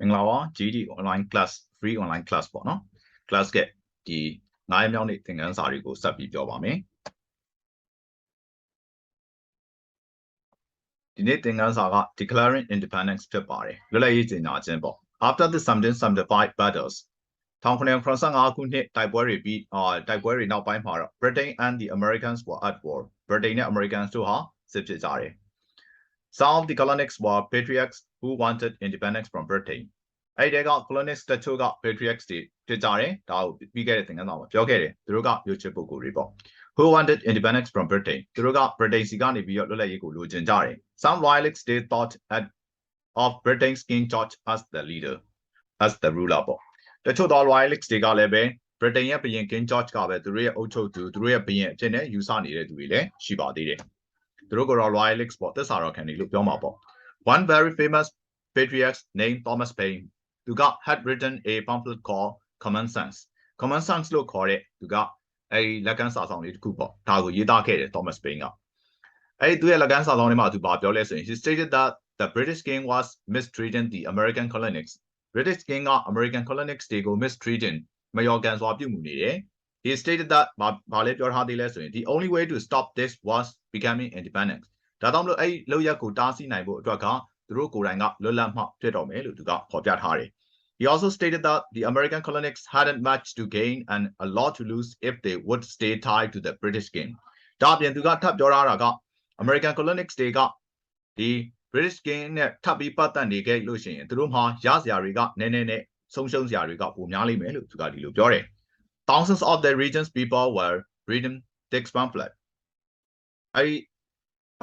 မင်္ဂလာပါ GED online class free online class ပေါ့နော် class ကဒီ9မြောက်နေ့သင်ခန်းစာတွေကိုဆက်ပြီးပြောပါမယ်ဒီနေ့သင်ခန်းစာက declaring independence ဖြစ်ပါတယ်လွတ်လပ်ရေးကြေညာခြင်းပေါ့ after the 1775 battles 1985ခုနှစ်တိုက်ပွဲတွေပြီးတိုက်ပွဲတွေနောက်ပိုင်းမှာတော့ Britain and the Americans were at war Britain နဲ့ Americans တို့ဟာစစ်ဖြစ်ကြတယ် Some of the colonists were patriots who wanted independence from Britain အဲ့ဒီက colonists တချို့က patriots တွေဖြစ်ကြတယ်ဒါကိုပြီးခဲ့တဲ့သင်ခန်းစာမှာပြောခဲ့တယ်သူတို့ကမျိုးချစ်ပုဂ္ဂိုလ်တွေပေါ့ who wanted independence from Britain သူတို့က Britain စီကနေပြီးတော့လွတ်လပ်ရေးကိုလိုချင်ကြတယ် Some royalists they thought of Britain's King George as the leader as the ruler ပေါ့တချို့သော royalists တွေကလည်းပဲ Britain ရဲ့ဘုရင် King George ကပဲသူတို့ရဲ့အုပ်ချုပ်သူသူတို့ရဲ့ဘုရင်အဖြစ်နဲ့ယူဆနေတဲ့သူတွေလည်းရှိပါသေးတယ်သူတို့ကတော့ royalists ပေါ့သစ္စာတော်ခံတွေလို့ပြောမှာပေါ့ One very famous patriot named Thomas Paine သူက had written a pamphlet called Common Sense လို့ခေါ်တဲ့သူကအဲ့ဒီလက်ကမ်းစာဆောင်လေးတစ်ခုပေါ့ဒါကိုရေးသားခဲ့တယ် Thomas Paine ကအဲ့ဒီသူရဲ့လက်ကမ်းစာဆောင်လေးမှာသူဘာပြောလဲဆိုရင် he stated that the British king was mistreating the American colonists British king က American colonists တွေကို mistreating မယော်ကန်စွာပြုမှုနေတယ် he stated that ဘာလဲပြောထားသေးလဲဆိုရင် the only way to stop this was becoming independent ဒါကြောင့်မလို့အဲ့လောက်ရက်ကိုတားဆီးနိုင်ဖို့အတွက်ကသူတို့ကိုယ်တိုင်ကလွတ်လပ်မှဖြစ်တော်မယ်လို့သူကဖော်ပြထားတယ် He also stated that the American colonists hadn't much to gain and a lot to lose if they would stay tied to the British king. ဒါပြင်သူကထပ်ပြောထားတာက American colonists တွေကဒီ British king နဲ့ထပ်ပြီးပတ်သက်နေခဲ့လို့ရှိရင်သူတို့မှာရစရာတွေကနည်းနည်းနဲ့ဆုံးရှုံးစရာတွေကပိုများလိမ့်မယ်လို့သူကဒီလိုပြောတယ် Thousands of the region's people were reading this pamphlet. အဲ့ဒီ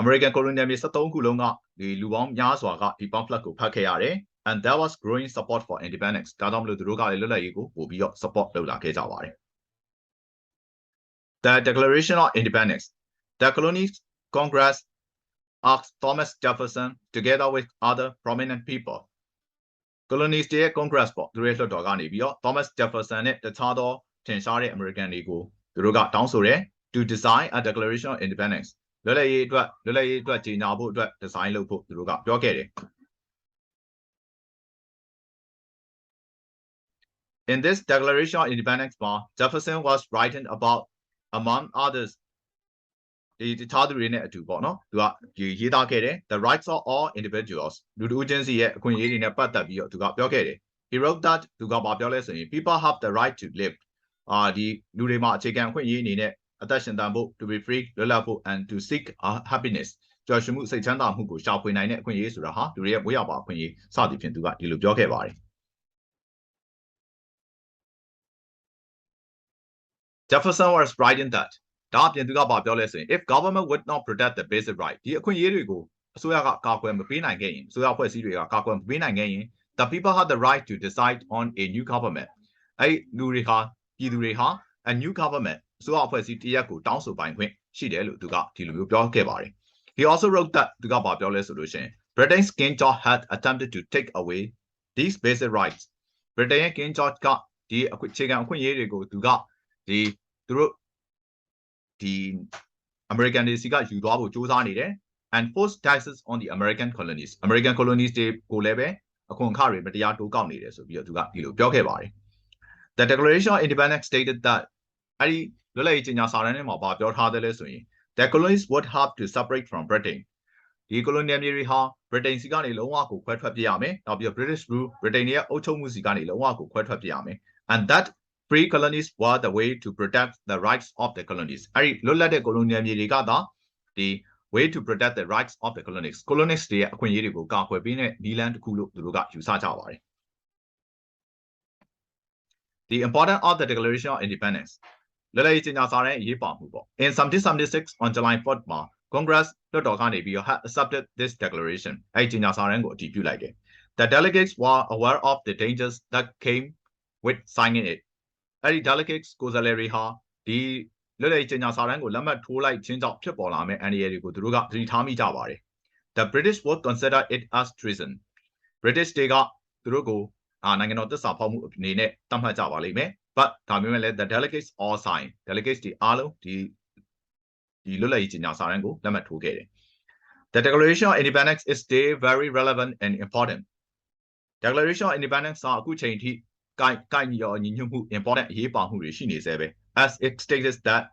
American colonial မြေ73ခုလုံးကဒီလူပေါင်းများစွာကဒီ pamphlet ကိုဖတ်ခဲ့ရတယ်And there was growing support for independence. ဒါကြောင့်မလို့သူတို့ကလည်းလွတ်လပ်ရေးကိုပို့ပြီးတော့ support လုပ်လာခဲ့ကြပါတယ် The Declaration of Independence. The Colonies Congress asked Thomas Jefferson together with other prominent people. Colonies ရဲ့ Congress ပေါ့သူတို့ရဲ့လွှတ်တော်ကနေပြီးတော့ Thomas Jefferson နဲ့တခြားသောထင်ရှားတဲ့ American တွေကိုသူတို့ကတောင်းဆိုတယ် to design a Declaration of Independence. လွတ်လပ်ရေးအတွက်ကြေညာဖို့အတွက် design လုပ်ဖို့သူတို့ကပြောခဲ့တယ် In this Declaration of Independence, Jefferson was writing about, among others, the rights of all individuals. He wrote that people have the right to live. To be free, and to seek happiness. ကြွယ်ဝမှုစိတ်ချမ်းသာမှုကိုရှာဖွေနိုင်တဲ့အခွင့်အရေးဆိုတာဟာလူတွေရဲ့ဘဝရပါအခွင့်အရေးစသည်ဖြင့်သူကဒီလိုပြောခဲ့ပါတယ် Jefferson was writing that ဒါအပြင်သူကပြောလဲဆိုရင် if government would not protect the basic right ဒီအခွင့်အရေးတွေကိုအစိုးရကကာကွယ်မပေးနိုင်ခဲ့ရင်အစိုးရအဖွဲ့အစည်းတွေကကာကွယ်မပေးနိုင်ခဲ့ရင် the people had the right to decide on a new government အဲ့လူတွေဟာပြည်သူတွေဟာ a new government အစိုးရအဖွဲ့အစည်းတစ်ရပ်ကိုတောင်းဆိုပိုင်ခွင့်ရှိတယ်လို့သူကဒီလိုမျိုးပြောခဲ့ပါတယ် He also wrote that သူကပြောလဲဆိုလို့ရှိရင် Britain's King George had attempted to take away these basic rights Britain ရဲ့ King George ကဒီအခြေခံအခွင့်အရေးတွေကိုသူကဒီသူတို့ဒီ American တွေစီကယူသွားဖို့စ조사နေတယ် and force taxes on the American colonies American colonies တွေကိုလည်းပဲအခွန်အခတွေမတရားတိုးကောက်နေတယ်ဆိုပြီးတော့သူကဒီလိုပြောခဲ့ပါတယ် The Declaration of Independence stated that အဲ့ဒီလွတ်လပ်ရေးကြေညာစာတမ်းထဲမှာပြောထားတယ်လဲဆိုရင် The colonies would have to separate from Britain ဒီ colonial မြေတွေဟာ Britain စီကနေလုံးဝကိုခွဲထွက်ပြရမယ်နောက်ပြီး British rule Britain ရဲ့အုပ်ချုပ်မှုစီကနေလုံးဝကိုခွဲထွက်ပြရမယ် and that free colonies were the way to protect the rights of the colonies အဲ့ဒီလွတ်လပ်တဲ့ colonial မြေတွေကသာဒီ way to protect the rights of the colonies colonies တွေရဲ့အခွင့်အရေးတွေကိုကာကွယ်ပေးတဲ့နည်းလမ်းတစ်ခုလို့သူတို့ကယူဆကြပါတယ် The importance of the Declaration of Independence လွတ်လပ်ရေးကြေညာစာတမ်းအရေးပါမှုပေါ့ In 1776 on July 4th မှာ Congress လွှတ်တော်ကနေပြီးတော့ had accepted this declaration အဲ့ဒီကြေညာစာတမ်းကိုအတည်ပြုလိုက်တယ် The delegates were aware of the dangers that came with signing it အဲ့ဒီ delegates ကိုယ်စားလှယ်တွေဟာဒီလွတ်လပ်ရေးကြေညာစာတမ်းကိုလက်မှတ်ထိုးလိုက်ခြင်းကြောင့်ဖြစ်ပေါ်လာမယ့်အန္တရာယ်တွေကိုသူတို့ကသတိထားမိကြပါတယ် The British would consider it as treason British တွေကသူတို့ကိုနိုင်ငံတော်သစ္စာဖောက်မှုအနေနဲ့သတ်မှတ်ကြပါလိမ့်မယ် but ဒါပေမဲ့လည်း the delegates all signed delegates တွေအားလုံးဒီလွတ်လပ်ရေးကြေညာစာတမ်းကိုလက်မှတ်ထိုးခဲ့တယ် The Declaration of Independence is still very relevant and important Declaration of Independence စာအခုချိန်ထိကိုင်ရောညီညွတ်မှု important အရေးပါမှုတွေရှိနေသေးပဲ as it states that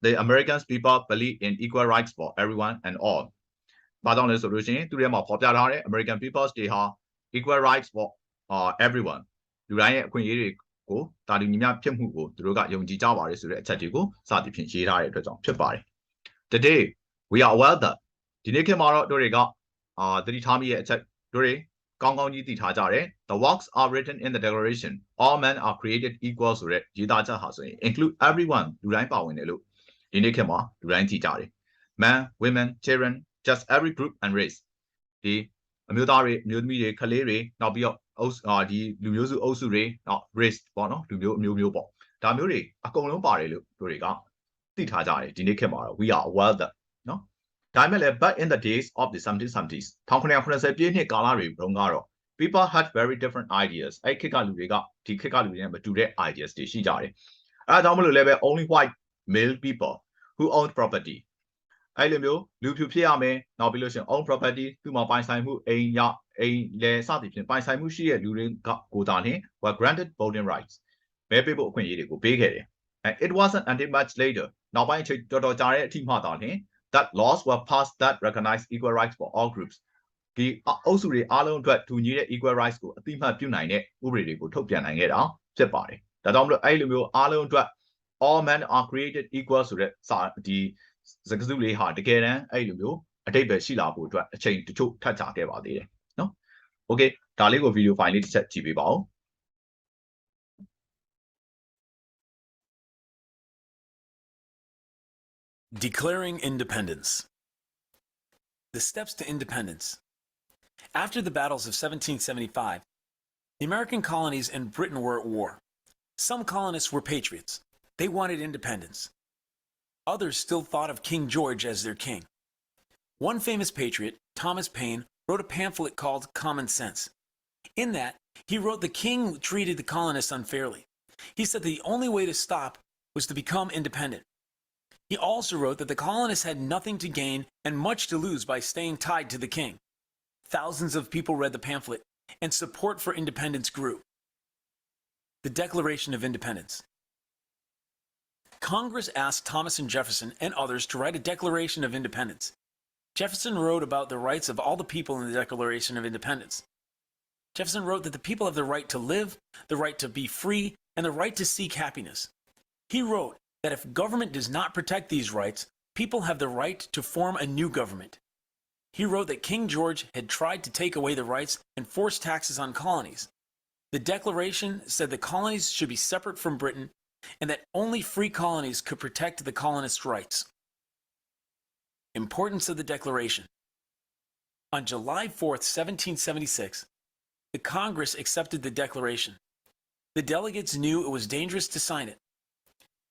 the American people believe in equal rights for everyone and all ဘာကြောင့်လဲဆိုလို့ရှိရင်သူတွေမှာပေါ်ပြထားတဲ့ American people တွေဟာ equal rights for everyone လူတိုင်းရဲ့အခွင့်အရေးတွေကိုတာတူညီမျှဖြစ်မှုကိုသူတို့ကယုံကြည်ကြပါတယ်ဆိုတဲ့အချက်တွေကိုစသည်ဖြင့်ရေးထားတဲ့အတွက်ကြောင့်ဖြစ်ပါတယ် Today we are aware that ဒီနေ့ခေတ်မှာတော့တို့တွေကသတိထားမိရဲ့အချက်တို့တွေကောင်းကောင်းကြီးသိထားကြတယ် The works are written in the declaration all men are created equal ဆိုတဲ့ရေးသားချက်ဟာဆိုရင် include everyone လူတိုင်းပါဝင်တယ်လို့ဒီနေ့ခေတ်မှာလူတိုင်းသိကြတယ် Men women children just every group and race ဒီအမျိုးသားတွေအမျိုးသမီးတွေကလေးတွေနောက်ပြီးတော့ဒီလူမျိုးစုအုပ်စုတွေနောက် race ပေါ့နော်လူမျိုးအမျိုးမျိုးပေါ့ဒါမျိုးတွေအကုန်လုံးပါတယ်လို့တို့တွေကသိထားကြတယ်ဒီနေ့ခေတ်မှာတော့ we are aware that နော်ဒါပေမဲ့လည်း but in the days of the 1770s 1980ပြည့်နှစ်ကာလတွေတုန်းကတော့ people had very different ideas အဲ့ခေတ်ကလူတွေကဒီခေတ်ကလူတွေနဲ့မတူတဲ့ ideas တွေရှိကြတယ်အဲဒါကြောင့်မလို့လည်းပဲ only white male people who owned property အဲ့လိုမျိုးလူဖြူဖြစ်ရမယ်နောက်ပြီးလို့ရှိရင် own property သူ့မှာပိုင်ဆိုင်မှုအိမ်လေစသည်ဖြင့်ပိုင်ဆိုင်မှုရှိတဲ့လူတွေကကိုသာလျှင် were granted voting rights မဲပေးဖို့အခွင့်အရေးတွေကိုပေးခဲ့တယ် and it wasn't until much later နောက်ပိုင်းအချိန်တော်တော်ကြာတဲ့အထိမှသာလျှင် that laws were passed that recognized equal rights for all groups ဒီအုပ်စုတွေအားလုံးအတွက်တူညီတဲ့ equal rights ကိုအတိအမှတ်ပြုနိုင်တဲ့ဥပဒေတွေကိုထုတ်ပြန်နိုင်ခဲ့တာဖြစ်ပါတယ်ဒါကြောင့်မလို့အဲ့လိုမျိုးအားလုံးအတွက် all men are created equal ဆိုတဲ့ဒီစကားစုလေးဟာတကယ်တမ်းအဲ့လိုမျိုးအတိတ်ပဲရှိလာဖို့အတွက်အချိန်တချို့ထပ်ကြခဲ့ပါသေးတယ်နော် Okay ဒါလေးကို video file လေးတစ်ချက်ကြည့်ပေးပါဦး Declaring independence. The steps to independence. After the battles of 1775, the American colonies and Britain were at war. Some colonists were patriots. They wanted independence. Others still thought of King George as their king. One famous patriot, Thomas Paine, wrote a pamphlet called Common Sense. In that, he wrote the king treated the colonists unfairly. He said the only way to stop was to become independent. He also wrote that the colonists had nothing to gain and much to lose by staying tied to the king. Thousands of people read the pamphlet, and support for independence grew. The Declaration of Independence. Congress asked Thomas and Jefferson and others to write a Declaration of Independence. Jefferson wrote about the rights of all the people in the Declaration of Independence. Jefferson wrote that the people have the right to live, the right to be free, and the right to seek happiness. He wrote that if government does not protect these rights, people have the right to form a new government. He wrote that King George had tried to take away the rights and force taxes on colonies. The Declaration said the colonies should be separate from Britain and that only free colonies could protect the colonists' rights. Importance of the Declaration. On July 4th, 1776, the Congress accepted the Declaration. The delegates knew it was dangerous to sign it.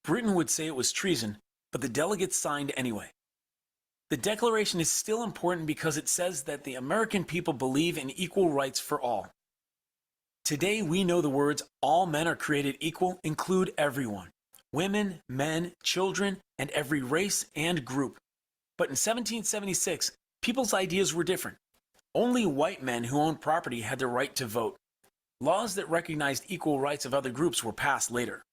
Britain would say it was treason, but the delegates signed anyway. The Declaration is still important because it says that the American people believe in equal rights for all. Today, we know the words, all men are created equal, include everyone. Women, men, children, and every race and group. But in 1776, people's ideas were different. Only white men who owned property had the right to vote. Laws that recognized equal rights of other groups were passed later.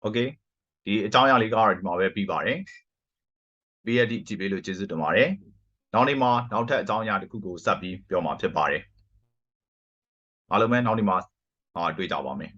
Okay ဒီအကြောင်းအရာလေးကတော့ဒီမှာပဲပြီးပါတယ်ပြီးရသည့်ကြည့်ပေးလို့ကျေးဇူးတင်ပါတယ်နောက်နေ့မှာနောက်ထပ်အကြောင်းအရာတစ်ခုကိုဆက်ပြီးပြောမှာဖြစ်ပါတယ်အားလုံးပဲနောက်နေ့မှာတွေ့ကြပါမယ်